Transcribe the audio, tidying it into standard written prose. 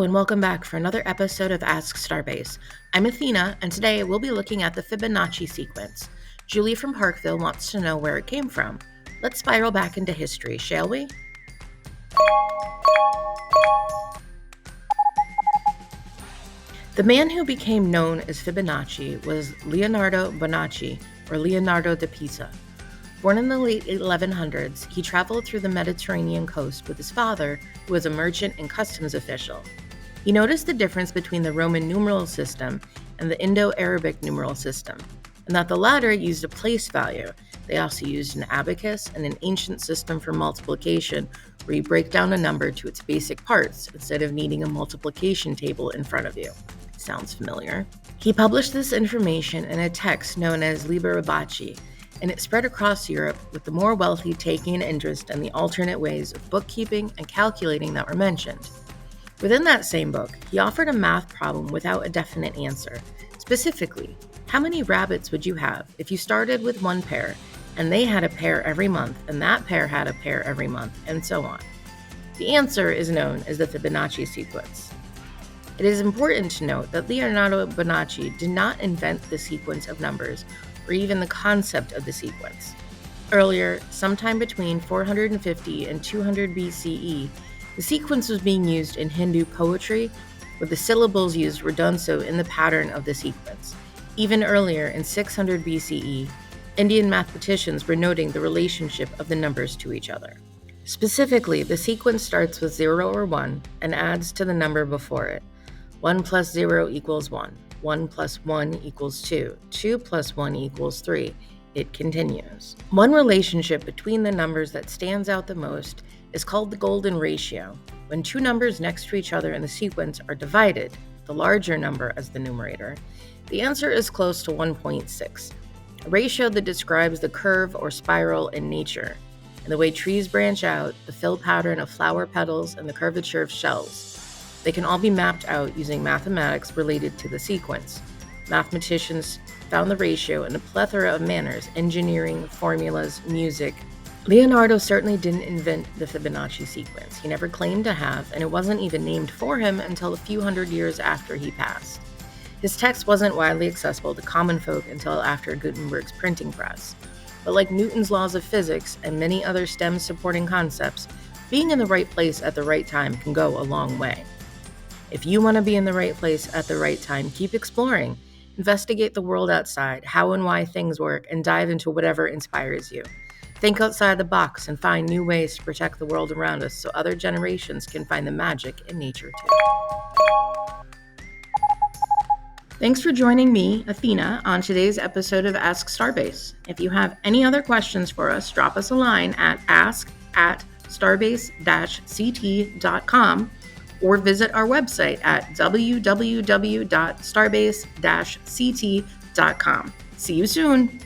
Hello and welcome back for another episode of Ask Starbase. I'm Athena, and today we'll be looking at the Fibonacci sequence. Julie from Parkville wants to know where it came from. Let's spiral back into history, shall we? The man who became known as Fibonacci was Leonardo Bonacci, or Leonardo da Pisa. Born in the late 1100s, he traveled through the Mediterranean coast with his father, who was a merchant and customs official. He noticed the difference between the Roman numeral system and the Indo-Arabic numeral system, and that the latter used a place value. They also used an abacus and an ancient system for multiplication, where you break down a number to its basic parts instead of needing a multiplication table in front of you. Sounds familiar. He published this information in a text known as Liber Baci, and it spread across Europe, with the more wealthy taking an interest in the alternate ways of bookkeeping and calculating that were mentioned. Within that same book, he offered a math problem without a definite answer. Specifically, how many rabbits would you have if you started with one pair, and they had a pair every month, and that pair had a pair every month, and so on? The answer is known as the Fibonacci sequence. It is important to note that Leonardo Bonacci did not invent the sequence of numbers, or even the concept of the sequence. Earlier, sometime between 450 and 200 BCE, the sequence was being used in Hindu poetry, where the syllables used were done so in the pattern of the sequence. Even earlier, in 600 BCE, Indian mathematicians were noting the relationship of the numbers to each other. Specifically, the sequence starts with 0 or 1 and adds to the number before it. 1 plus 0 equals 1. 1 plus 1 equals 2. 2 plus 1 equals 3. It continues. One relationship between the numbers that stands out the most is called the golden ratio. When two numbers next to each other in the sequence are divided, the larger number as the numerator, the answer is close to 1.6, a ratio that describes the curve or spiral in nature, and the way trees branch out, the fill pattern of flower petals, and the curvature of shells. They can all be mapped out using mathematics related to the sequence. Mathematicians found the ratio in a plethora of manners: engineering, formulas, music. Leonardo certainly didn't invent the Fibonacci sequence. He never claimed to have, and it wasn't even named for him until a few hundred years after he passed. His text wasn't widely accessible to common folk until after Gutenberg's printing press. But like Newton's laws of physics and many other STEM-supporting concepts, being in the right place at the right time can go a long way. If you want to be in the right place at the right time, keep exploring. Investigate the world outside, how and why things work, and dive into whatever inspires you. Think outside the box and find new ways to protect the world around us so other generations can find the magic in nature too. Thanks for joining me, Athena, on today's episode of Ask Starbase. If you have any other questions for us, drop us a line at ask@starbase-ct.com or visit our website at www.starbase-ct.com. See you soon.